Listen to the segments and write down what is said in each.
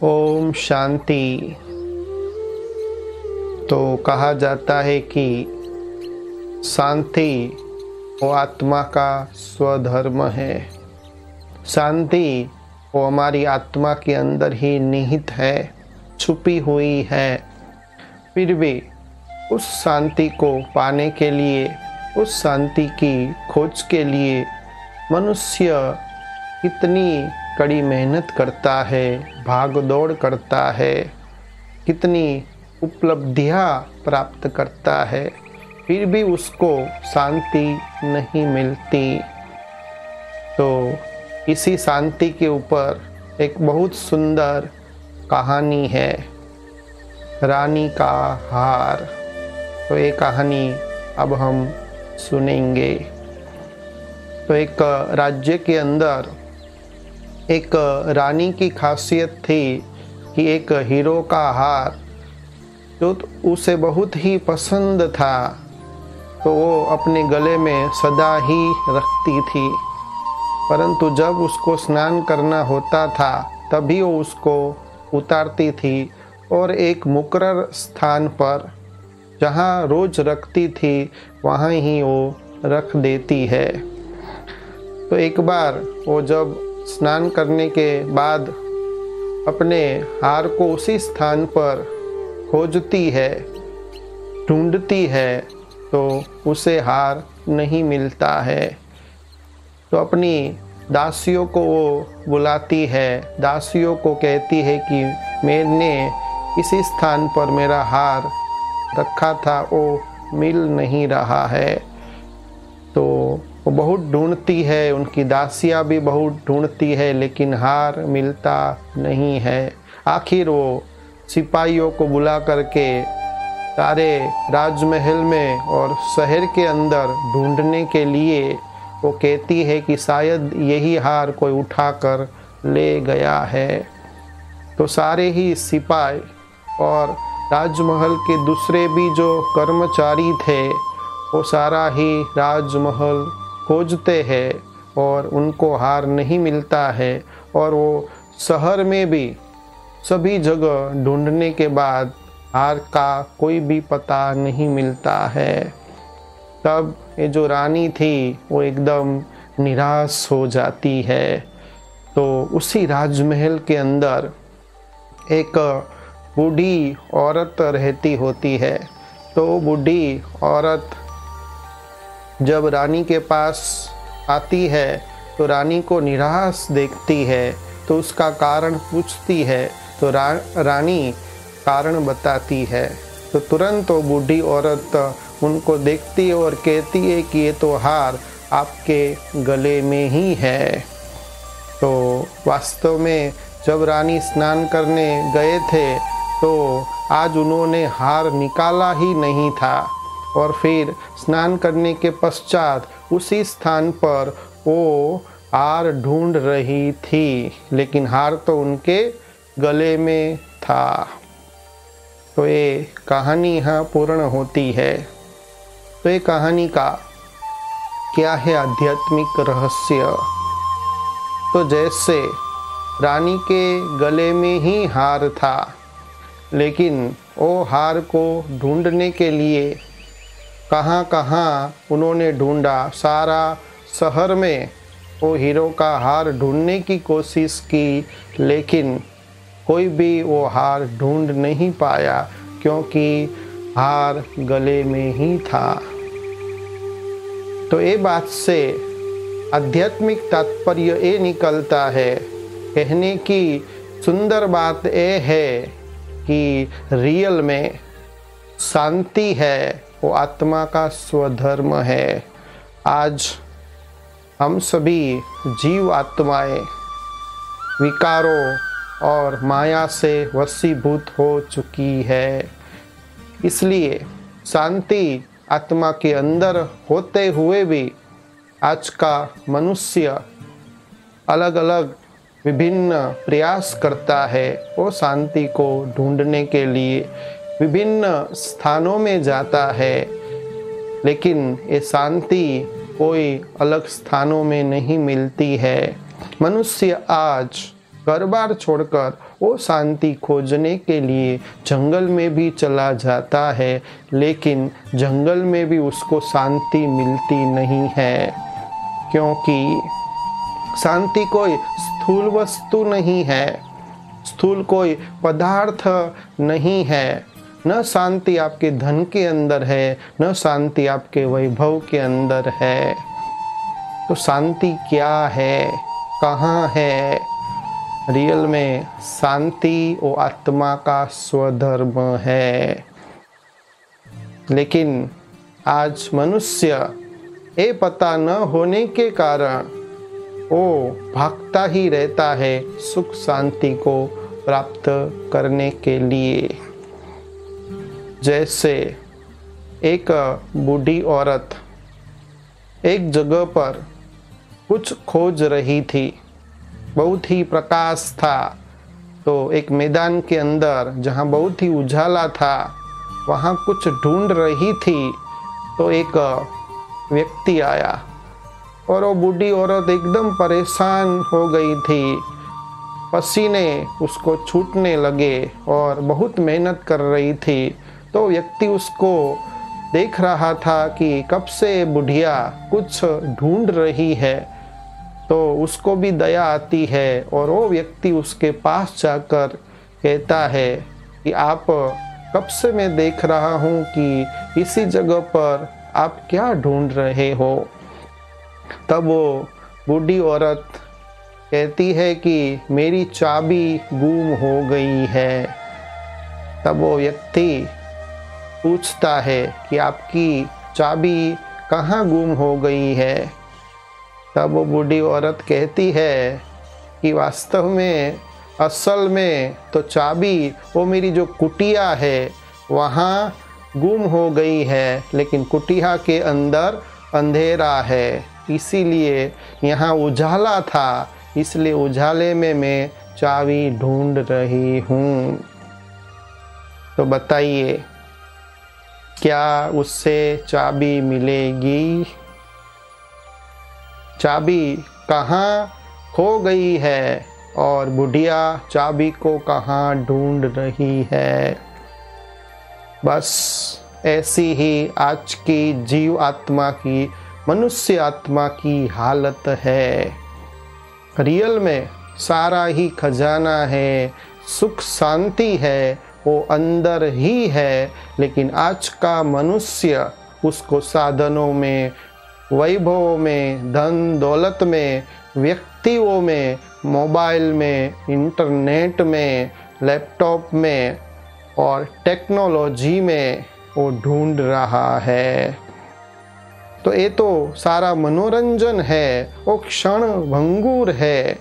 ओम शांति। तो कहा जाता है कि शांति वो आत्मा का स्वधर्म है। शांति वो हमारी आत्मा के अंदर ही निहित है, छुपी हुई है। फिर भी उस शांति को पाने के लिए, उस शांति की खोज के लिए मनुष्य कितनी कड़ी मेहनत करता है, भाग दौड़ करता है, कितनी उपलब्धियां प्राप्त करता है, फिर भी उसको शांति नहीं मिलती। तो इसी शांति के ऊपर एक बहुत सुंदर कहानी है, रानी का हार। तो ये कहानी अब हम सुनेंगे। तो एक राज्य के अंदर एक रानी की खासियत थी कि एक हीरो का हार जो उसे बहुत ही पसंद था, तो वो अपने गले में सदा ही रखती थी। परंतु जब उसको स्नान करना होता था तभी वो उसको उतारती थी और एक मुकर्रर स्थान पर जहाँ रोज रखती थी वहाँ ही वो रख देती है। तो एक बार वो जब स्नान करने के बाद अपने हार को उसी स्थान पर खोजती है, ढूंढती है, तो उसे हार नहीं मिलता है। तो अपनी दासियों को वो बुलाती है, दासियों को कहती है कि मैंने इसी स्थान पर मेरा हार रखा था, वो मिल नहीं रहा है। तो वो बहुत ढूंढती है, उनकी दासियाँ भी बहुत ढूंढती है, लेकिन हार मिलता नहीं है। आखिर वो सिपाहियों को बुला करके सारे राजमहल में और शहर के अंदर ढूंढने के लिए वो कहती है कि शायद यही हार कोई उठाकर ले गया है। तो सारे ही सिपाही और राजमहल के दूसरे भी जो कर्मचारी थे वो सारा ही राजमहल खोजते हैं और उनको हार नहीं मिलता है। और वो शहर में भी सभी जगह ढूंढने के बाद हार का कोई भी पता नहीं मिलता है। तब ये जो रानी थी वो एकदम निराश हो जाती है। तो उसी राजमहल के अंदर एक बूढ़ी औरत रहती होती है। तो बूढ़ी औरत जब रानी के पास आती है तो रानी को निराश देखती है, तो उसका कारण पूछती है। तो रानी कारण बताती है। तो तुरंत वो बूढ़ी औरत उनको देखती है और कहती है कि ये तो हार आपके गले में ही है। तो वास्तव में जब रानी स्नान करने गए थे तो आज उन्होंने हार निकाला ही नहीं था, और फिर स्नान करने के पश्चात उसी स्थान पर वो हार ढूंढ रही थी, लेकिन हार तो उनके गले में था। तो ये कहानी यहाँ पूर्ण होती है। तो ये कहानी का क्या है आध्यात्मिक रहस्य? तो जैसे रानी के गले में ही हार था, लेकिन वो हार को ढूंढने के लिए कहाँ कहाँ उन्होंने ढूंढा, सारा शहर में वो हीरो का हार ढूंढने की कोशिश की, लेकिन कोई भी वो हार ढूंढ नहीं पाया, क्योंकि हार गले में ही था। तो ये बात से आध्यात्मिक तात्पर्य ये निकलता है, कहने की सुंदर बात ये है कि रियल में शांति है वो आत्मा का स्वधर्म है। आज हम सभी जीव आत्माएं विकारों और माया से वशीभूत हो चुकी है। इसलिए शांति आत्मा के अंदर होते हुए भी आज का मनुष्य अलग अलग विभिन्न प्रयास करता है वो शांति को ढूंढने के लिए, विभिन्न स्थानों में जाता है, लेकिन ये शांति कोई अलग स्थानों में नहीं मिलती है। मनुष्य आज घर बार छोड़कर वो शांति खोजने के लिए जंगल में भी चला जाता है, लेकिन जंगल में भी उसको शांति मिलती नहीं है, क्योंकि शांति कोई स्थूल वस्तु नहीं है, स्थूल कोई पदार्थ नहीं है। न शांति आपके धन के अंदर है, न शांति आपके वैभव के अंदर है। तो शांति क्या है, कहाँ है? रियल में शांति वो आत्मा का स्वधर्म है। लेकिन आज मनुष्य ये पता न होने के कारण वो भागता ही रहता है सुख शांति को प्राप्त करने के लिए। जैसे एक बूढ़ी औरत एक जगह पर कुछ खोज रही थी, बहुत ही प्रकाश था, तो एक मैदान के अंदर जहाँ बहुत ही उजाला था वहाँ कुछ ढूंढ रही थी। तो एक व्यक्ति आया और वो बूढ़ी औरत एकदम परेशान हो गई थी, पसीने उसको छूटने लगे और बहुत मेहनत कर रही थी। तो व्यक्ति उसको देख रहा था कि कब से बुढ़िया कुछ ढूंढ रही है, तो उसको भी दया आती है और वो व्यक्ति उसके पास जाकर कहता है कि आप कब से मैं देख रहा हूँ कि इसी जगह पर आप क्या ढूंढ रहे हो। तब वो बूढ़ी औरत कहती है कि मेरी चाबी गुम हो गई है। तब वो व्यक्ति पूछता है कि आपकी चाबी कहाँ गुम हो गई है। तब वो बूढ़ी औरत कहती है कि वास्तव में असल में तो चाबी वो मेरी जो कुटिया है वहाँ गुम हो गई है, लेकिन कुटिया के अंदर अंधेरा है, इसीलिए यहाँ उजाला था, इसलिए उजाले में मैं चाबी ढूंढ रही हूँ। तो बताइए क्या उससे चाबी मिलेगी? चाबी कहाँ खो गई है और बुढ़िया चाबी को कहाँ ढूंढ रही है। बस ऐसी ही आज की जीव आत्मा की, मनुष्य आत्मा की हालत है। रियल में सारा ही खजाना है, सुख शांति है, वो अंदर ही है, लेकिन आज का मनुष्य उसको साधनों में, वैभव में, धन दौलत में, व्यक्तियों में, मोबाइल में, इंटरनेट में, लैपटॉप में और टेक्नोलॉजी में वो ढूंढ रहा है। तो ये तो सारा मनोरंजन है, वो क्षण भंगुर है,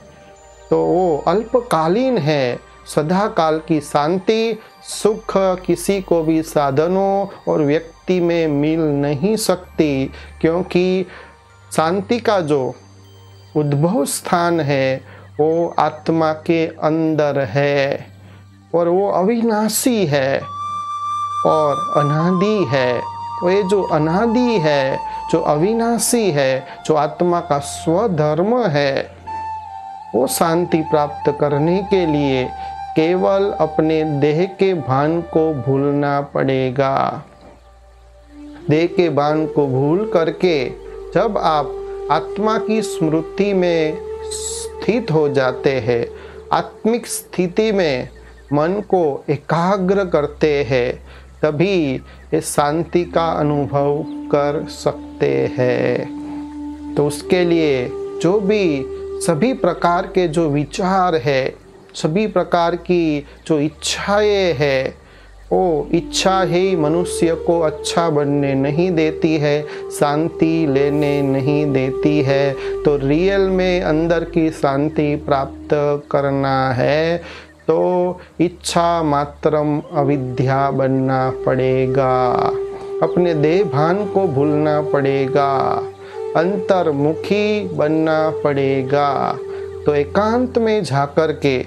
तो वो अल्पकालीन है। सदा काल की शांति सुख किसी को भी साधनों और व्यक्ति में मिल नहीं सकती, क्योंकि शांति का जो उद्भव स्थान है वो आत्मा के अंदर है और वो अविनाशी है और अनादि है। तो ये जो अनादि है, जो अविनाशी है, जो आत्मा का स्वधर्म है, वो शांति प्राप्त करने के लिए केवल अपने देह के भान को भूलना पड़ेगा। देह के भान को भूल करके जब आप आत्मा की स्मृति में स्थित हो जाते हैं, आत्मिक स्थिति में मन को एकाग्र करते हैं, तभी इस शांति का अनुभव कर सकते हैं। तो उसके लिए जो भी सभी प्रकार के जो विचार है, सभी प्रकार की जो इच्छाएं है, वो इच्छा ही मनुष्य को अच्छा बनने नहीं देती है, शांति लेने नहीं देती है। तो रियल में अंदर की शांति प्राप्त करना है तो इच्छा मात्रम अविद्या बनना पड़ेगा, अपने देह भान को भूलना पड़ेगा, अंतर्मुखी बनना पड़ेगा। तो एकांत में जाकर के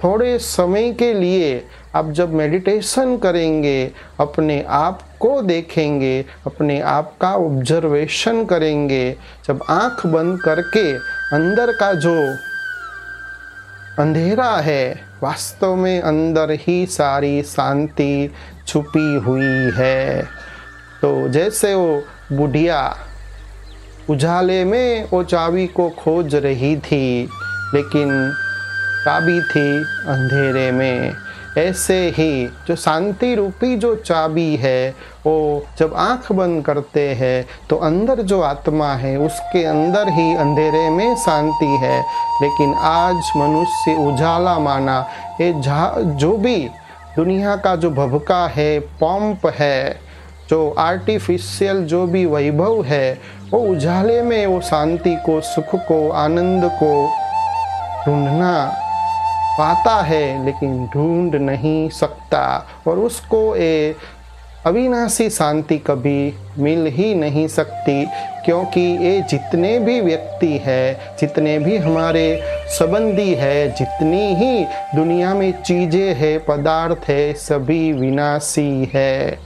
थोड़े समय के लिए आप जब मेडिटेशन करेंगे, अपने आप को देखेंगे, अपने आप का ऑब्जर्वेशन करेंगे, जब आंख बंद करके अंदर का जो अंधेरा है, वास्तव में अंदर ही सारी शांति छुपी हुई है। तो जैसे वो बुढ़िया उजाले में वो चाबी को खोज रही थी, लेकिन चाबी थी अंधेरे में, ऐसे ही जो शांति रूपी जो चाबी है, वो जब आंख बंद करते हैं तो अंदर जो आत्मा है उसके अंदर ही अंधेरे में शांति है। लेकिन आज मनुष्य उजाला माना, ये जो भी दुनिया का जो भभका है, पंप है, जो आर्टिफिशियल जो भी वैभव है, वो उजाले में वो शांति को, सुख को, आनंद को ढूंढना पाता है, लेकिन ढूंढ नहीं सकता। और उसको ये अविनाशी शांति कभी मिल ही नहीं सकती, क्योंकि ये जितने भी व्यक्ति है, जितने भी हमारे संबंधी है, जितनी ही दुनिया में चीज़ें है, पदार्थ है, सभी विनाशी है।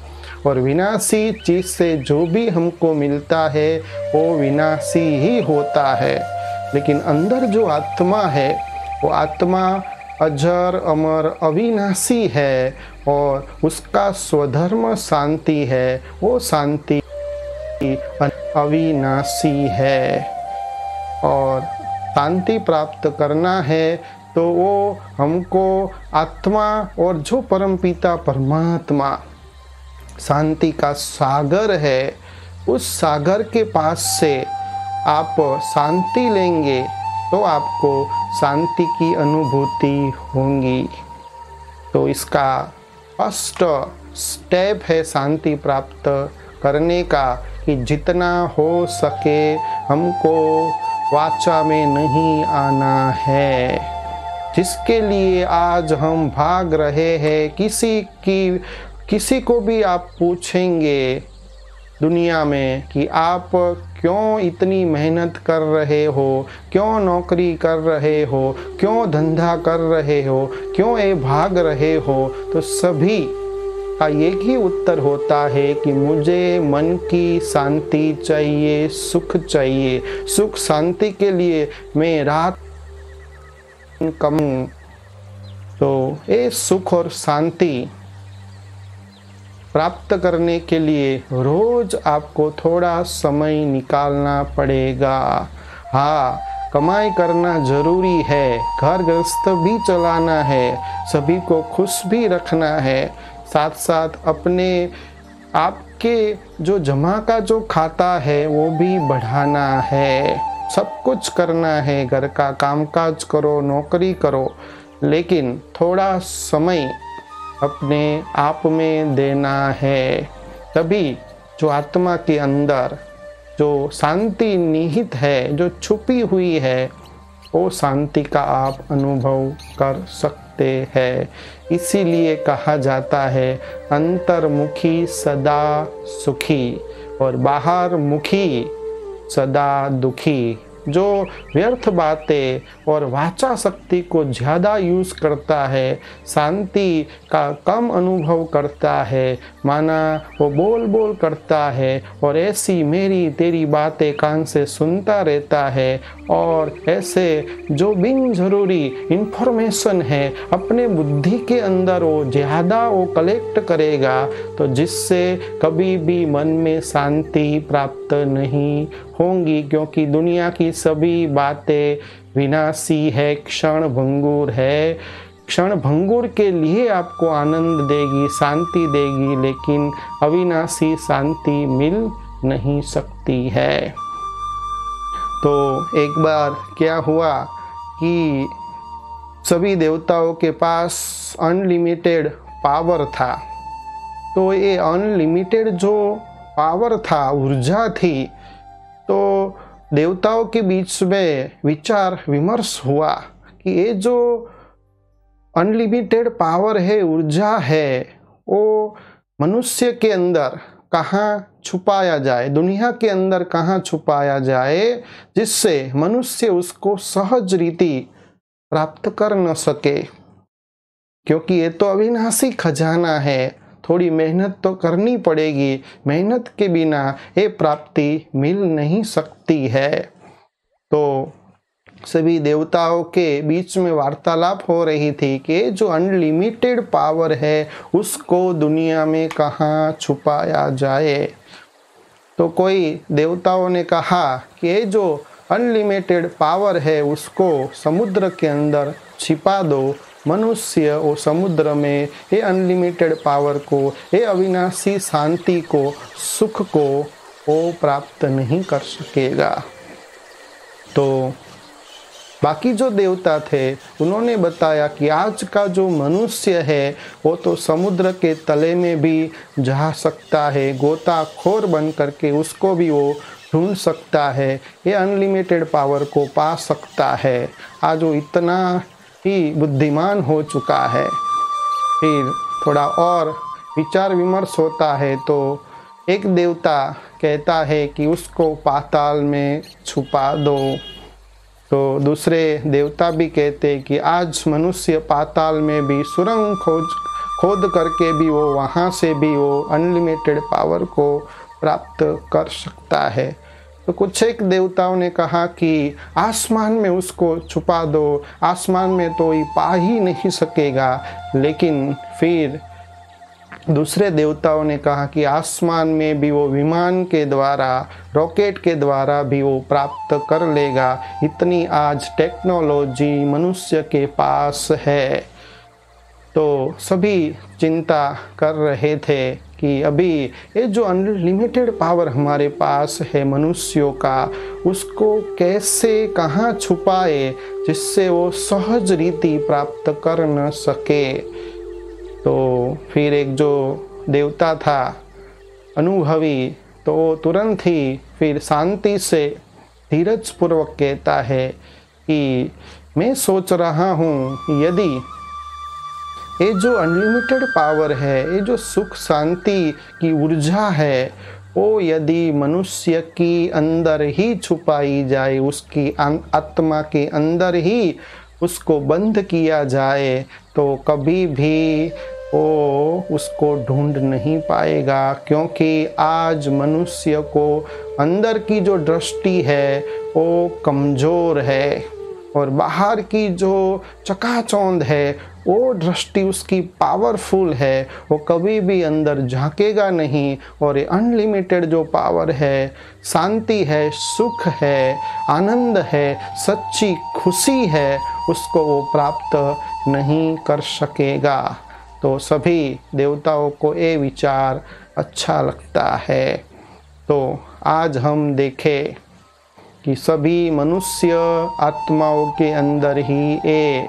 और विनाशी चीज़ से जो भी हमको मिलता है वो विनाशी ही होता है। लेकिन अंदर जो आत्मा है, वो आत्मा अजर अमर अविनाशी है और उसका स्वधर्म शांति है। वो शांति अविनाशी है और शांति प्राप्त करना है तो वो हमको आत्मा और जो परमपिता परमात्मा शांति का सागर है, उस सागर के पास से आप शांति लेंगे तो आपको शांति की अनुभूति होगी। तो इसका फर्स्ट स्टेप है शांति प्राप्त करने का, कि जितना हो सके हमको वाचा में नहीं आना है। जिसके लिए आज हम भाग रहे हैं, किसी को भी आप पूछेंगे दुनिया में कि आप क्यों इतनी मेहनत कर रहे हो, क्यों नौकरी कर रहे हो, क्यों धंधा कर रहे हो, क्यों ये भाग रहे हो, तो सभी का एक ही उत्तर होता है कि मुझे मन की शांति चाहिए, सुख चाहिए। सुख शांति के लिए मैं रात कमाऊं। तो ये सुख और शांति प्राप्त करने के लिए रोज आपको थोड़ा समय निकालना पड़ेगा। हाँ, कमाई करना जरूरी है, घर गृहस्थ भी चलाना है, सभी को खुश भी रखना है, साथ साथ अपने आपके जो जमा का जो खाता है वो भी बढ़ाना है। सब कुछ करना है, घर का कामकाज करो, नौकरी करो, लेकिन थोड़ा समय अपने आप में देना है। तभी जो आत्मा के अंदर जो शांति निहित है, जो छुपी हुई है, वो शांति का आप अनुभव कर सकते हैं। इसीलिए कहा जाता है अंतर्मुखी सदा सुखी और बाहर मुखी सदा दुखी। जो व्यर्थ बातें और वाचा शक्ति को ज़्यादा यूज़ करता है, शांति का कम अनुभव करता है, माना वो बोल बोल करता है और ऐसी मेरी तेरी बातें कान से सुनता रहता है, और ऐसे जो बिन ज़रूरी इन्फॉर्मेशन है अपने बुद्धि के अंदर वो ज़्यादा वो कलेक्ट करेगा, तो जिससे कभी भी मन में शांति प्राप्त नहीं होंगी। क्योंकि दुनिया की सभी बातें विनाशी है, क्षण भंगुर है। क्षण भंगुर के लिए आपको आनंद देगी, शांति देगी, लेकिन अविनाशी शांति मिल नहीं सकती है। तो एक बार क्या हुआ कि सभी देवताओं के पास अनलिमिटेड पावर था। तो ये अनलिमिटेड जो पावर था, ऊर्जा थी, तो देवताओं के बीच में विचार विमर्श हुआ कि ये जो अनलिमिटेड पावर है, ऊर्जा है, वो मनुष्य के अंदर कहाँ छुपाया जाए, दुनिया के अंदर कहाँ छुपाया जाए, जिससे मनुष्य उसको सहज रीति प्राप्त कर न सके। क्योंकि ये तो अविनाशी खजाना है, थोड़ी मेहनत तो करनी पड़ेगी, मेहनत के बिना ये प्राप्ति मिल नहीं सकती है। तो सभी देवताओं के बीच में वार्तालाप हो रही थी कि जो अनलिमिटेड पावर है उसको दुनिया में कहाँ छुपाया जाए। तो कोई देवताओं ने कहा कि ये जो अनलिमिटेड पावर है उसको समुद्र के अंदर छिपा दो। मनुष्य वो समुद्र में ये अनलिमिटेड पावर को, ये अविनाशी शांति को, सुख को वो प्राप्त नहीं कर सकेगा। तो बाकी जो देवता थे उन्होंने बताया कि आज का जो मनुष्य है वो तो समुद्र के तले में भी जा सकता है, गोताखोर बन करके उसको भी वो ढूंढ सकता है, ये अनलिमिटेड पावर को पा सकता है। आज वो इतना ही बुद्धिमान हो चुका है। फिर थोड़ा और विचार विमर्श होता है तो एक देवता कहता है कि उसको पाताल में छुपा दो। तो दूसरे देवता भी कहते हैं कि आज मनुष्य पाताल में भी सुरंग खोद करके भी वो वहाँ से भी वो अनलिमिटेड पावर को प्राप्त कर सकता है। तो कुछ एक देवताओं ने कहा कि आसमान में उसको छुपा दो, आसमान में तो ये पा ही नहीं सकेगा। लेकिन फिर दूसरे देवताओं ने कहा कि आसमान में भी वो विमान के द्वारा, रॉकेट के द्वारा भी वो प्राप्त कर लेगा। इतनी आज टेक्नोलॉजी मनुष्य के पास है। तो सभी चिंता कर रहे थे कि अभी ये जो अनलिमिटेड पावर हमारे पास है मनुष्यों का, उसको कैसे कहाँ छुपाए जिससे वो सहज रीति प्राप्त कर न सके। तो फिर एक जो देवता था अनुभवी, तो वो तुरंत ही फिर शांति से धीरज पूर्वक कहता है कि मैं सोच रहा हूँ यदि ये जो अनलिमिटेड पावर है, ये जो सुख शांति की ऊर्जा है, वो यदि मनुष्य की अंदर ही छुपाई जाए, उसकी आत्मा के अंदर ही उसको बंद किया जाए, तो कभी भी वो उसको ढूंढ नहीं पाएगा। क्योंकि आज मनुष्य को अंदर की जो दृष्टि है वो कमज़ोर है और बाहर की जो चकाचौंध है वो दृष्टि उसकी पावरफुल है, वो कभी भी अंदर झांकेगा नहीं। और ये अनलिमिटेड जो पावर है, शांति है, सुख है, आनंद है, सच्ची खुशी है, उसको वो प्राप्त नहीं कर सकेगा। तो सभी देवताओं को ये विचार अच्छा लगता है। तो आज हम देखें कि सभी मनुष्य आत्माओं के अंदर ही ये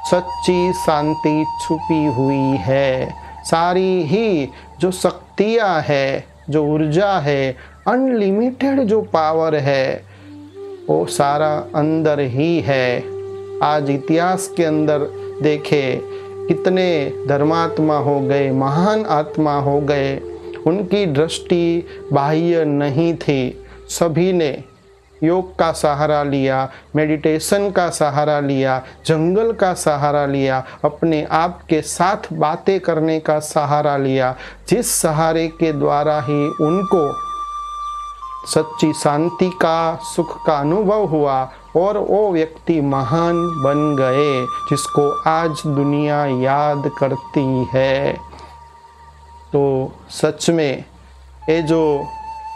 सच्ची शांति छुपी हुई है। सारी ही जो शक्तियाँ है, जो ऊर्जा है, अनलिमिटेड जो पावर है, वो सारा अंदर ही है। आज इतिहास के अंदर देखें कितने धर्मात्मा हो गए, महान आत्मा हो गए, उनकी दृष्टि बाह्य नहीं थी। सभी ने योग का सहारा लिया, मेडिटेशन का सहारा लिया, जंगल का सहारा लिया, अपने आप के साथ बातें करने का सहारा लिया, जिस सहारे के द्वारा ही उनको सच्ची शांति का, सुख का अनुभव हुआ और वो व्यक्ति महान बन गए, जिसको आज दुनिया याद करती है। तो सच में ये जो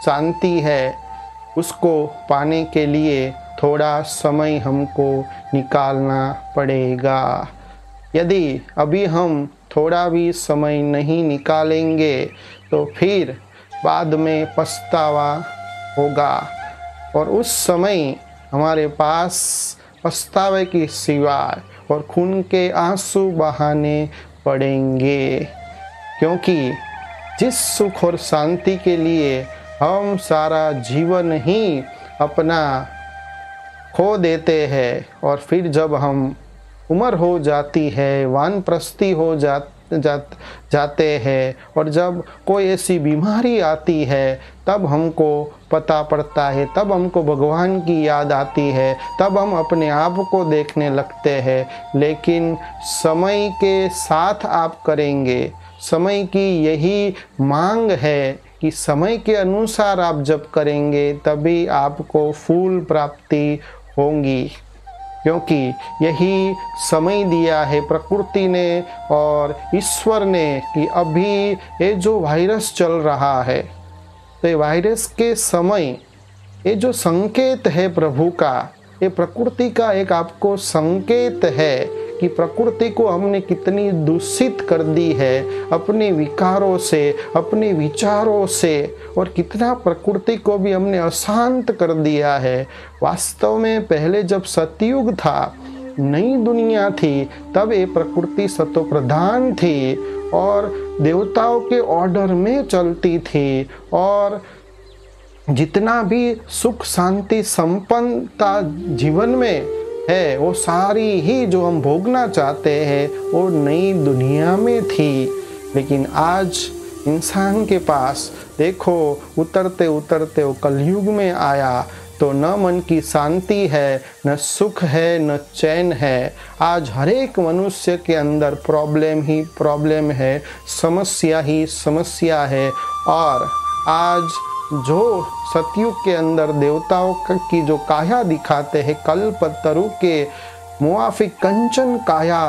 शांति है उसको पाने के लिए थोड़ा समय हमको निकालना पड़ेगा। यदि अभी हम थोड़ा भी समय नहीं निकालेंगे तो फिर बाद में पछतावा होगा और उस समय हमारे पास पछतावे की सिवाय और खून के आंसू बहाने पड़ेंगे। क्योंकि जिस सुख और शांति के लिए हम सारा जीवन ही अपना खो देते हैं और फिर जब हम उम्र हो जाती है, वानप्रस्थी हो जाते हैं और जब कोई ऐसी बीमारी आती है, तब हमको पता पड़ता है, तब हमको भगवान की याद आती है, तब हम अपने आप को देखने लगते हैं। लेकिन समय के साथ आप करेंगे, समय की यही मांग है कि समय के अनुसार आप जब करेंगे तभी आपको फूल प्राप्ति होंगी। क्योंकि यही समय दिया है प्रकृति ने और ईश्वर ने कि अभी ये जो वायरस चल रहा है, तो ये वायरस के समय ये जो संकेत है प्रभु का, ये प्रकृति का एक आपको संकेत है कि प्रकृति को हमने कितनी दूषित कर दी है अपने विकारों से, अपने विचारों से, और कितना प्रकृति को भी हमने अशांत कर दिया है। वास्तव में पहले जब सतयुग था, नई दुनिया थी, तब ये प्रकृति सतो प्रधान थी और देवताओं के ऑर्डर में चलती थी, और जितना भी सुख शांति संपन्नता जीवन में है वो सारी ही जो हम भोगना चाहते हैं वो नई दुनिया में थी। लेकिन आज इंसान के पास देखो उतरते उतरते वो कलयुग में आया तो न मन की शांति है, न सुख है, न चैन है। आज हर एक मनुष्य के अंदर प्रॉब्लम ही प्रॉब्लम है, समस्या ही समस्या है। और आज जो सतयुग के अंदर देवताओं की जो काया दिखाते हैं, कल्पतरु के मुआफिक कंचन काया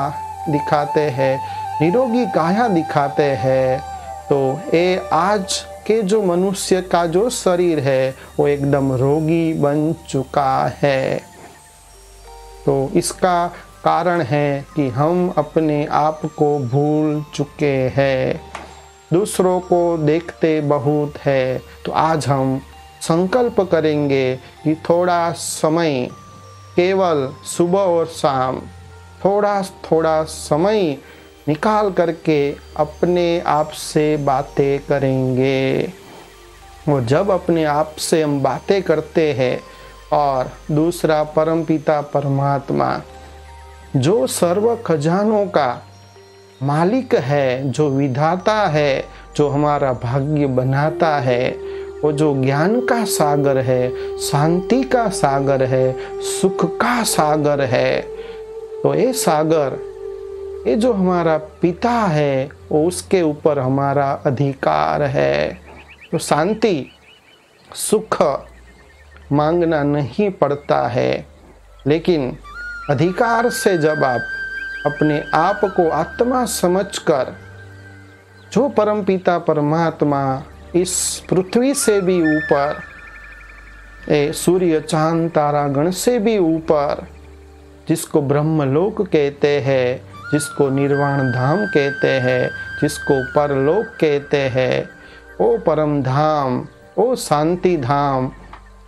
दिखाते हैं, निरोगी काया दिखाते हैं, तो ये आज के जो मनुष्य का जो शरीर है वो एकदम रोगी बन चुका है। तो इसका कारण है कि हम अपने आप को भूल चुके हैं, दूसरों को देखते बहुत है। तो आज हम संकल्प करेंगे कि थोड़ा समय, केवल सुबह और शाम थोड़ा थोड़ा समय निकाल करके अपने आप से बातें करेंगे। और जब अपने आप से हम बातें करते हैं और दूसरा परमपिता परमात्मा जो सर्व खजानों का मालिक है, जो विधाता है, जो हमारा भाग्य बनाता है, वो जो ज्ञान का सागर है, शांति का सागर है, सुख का सागर है, तो ये सागर, ये जो हमारा पिता है वो उसके ऊपर हमारा अधिकार है। तो शांति सुख मांगना नहीं पड़ता है, लेकिन अधिकार से जब आप अपने आप को आत्मा समझकर, जो परमपिता परमात्मा इस पृथ्वी से भी ऊपर, सूर्य चांद तारा गण से भी ऊपर, जिसको ब्रह्मलोक कहते हैं, जिसको निर्वाण धाम कहते हैं, जिसको परलोक कहते हैं, ओ परम धाम, ओ शांति धाम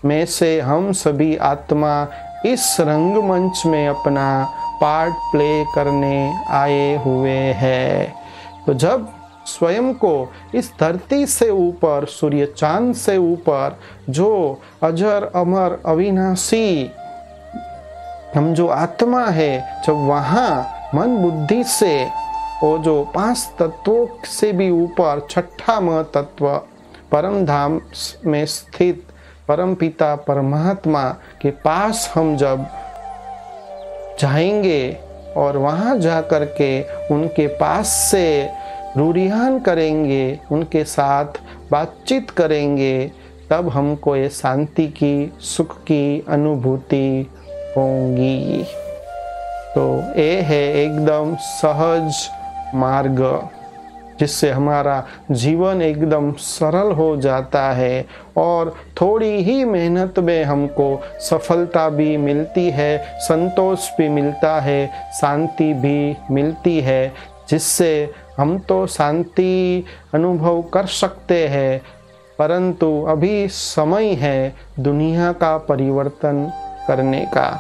में से हम सभी आत्मा इस रंगमंच में अपना पार्ट प्ले करने आए हुए हैं। तो जब स्वयं को इस धरती से ऊपर, सूर्य चांद से ऊपर, जो अजर अमर अविनाशी हम जो आत्मा है, जब वहाँ मन बुद्धि से वो जो 5 तत्वों से भी ऊपर छठा तत्व परम धाम में स्थित परम पिता परमात्मा के पास हम जब जाएंगे और वहाँ जा कर के उनके पास से रूरियान करेंगे, उनके साथ बातचीत करेंगे, तब हमको ये शांति की, सुख की अनुभूति होगी। तो ये है एकदम सहज मार्ग, जिससे हमारा जीवन एकदम सरल हो जाता है और थोड़ी ही मेहनत में हमको सफलता भी मिलती है, संतोष भी मिलता है, शांति भी मिलती है, जिससे हम तो शांति अनुभव कर सकते हैं। परंतु अभी समय है दुनिया का परिवर्तन करने का।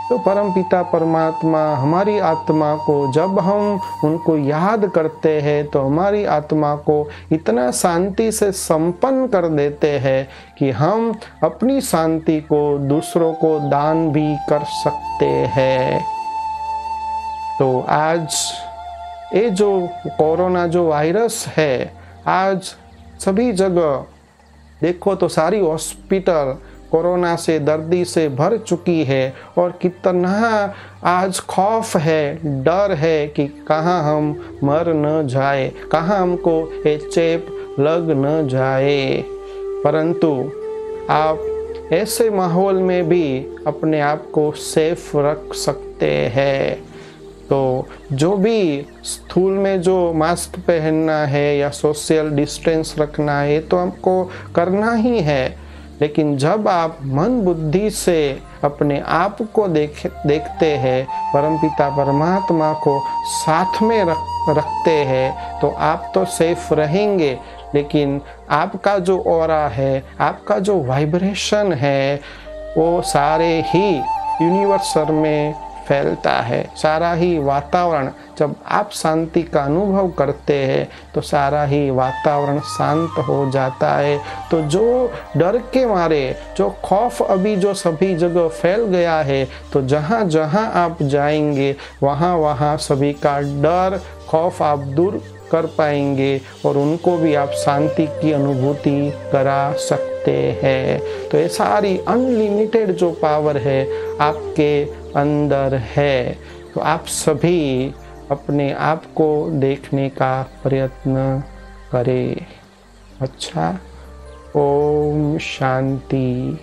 तो परम पिता परमात्मा हमारी आत्मा को जब हम उनको याद करते हैं तो हमारी आत्मा को इतना शांति से संपन्न कर देते हैं कि हम अपनी शांति को दूसरों को दान भी कर सकते हैं। तो आज ये जो कोरोना जो वायरस है, आज सभी जगह देखो तो सारी हॉस्पिटल कोरोना से, दर्दी से भर चुकी है और कितना आज खौफ है, डर है कि कहाँ हम मर न जाए, कहाँ हमको ये चेप लग न जाए। परंतु आप ऐसे माहौल में भी अपने आप को सेफ रख सकते हैं। तो जो भी स्थूल में जो मास्क पहनना है या सोशल डिस्टेंस रखना है तो हमको करना ही है, लेकिन जब आप मन बुद्धि से अपने आप को देखते हैं, परमपिता परमात्मा को साथ में रखते हैं, तो आप तो सेफ रहेंगे, लेकिन आपका जो ऑरा है, आपका जो वाइब्रेशन है, वो सारे ही यूनिवर्स में फैलता है। सारा ही वातावरण, जब आप शांति का अनुभव करते हैं तो सारा ही वातावरण शांत हो जाता है। तो जो डर के मारे, जो खौफ अभी जो सभी जगह फैल गया है, तो जहाँ जहाँ आप जाएंगे वहाँ वहाँ सभी का डर, खौफ आप दूर कर पाएंगे और उनको भी आप शांति की अनुभूति करा सकते हैं। तो ये सारी अनलिमिटेड जो पावर है आपके अंदर है। तो आप सभी अपने आप को देखने का प्रयत्न करें। अच्छा, ओम शांति।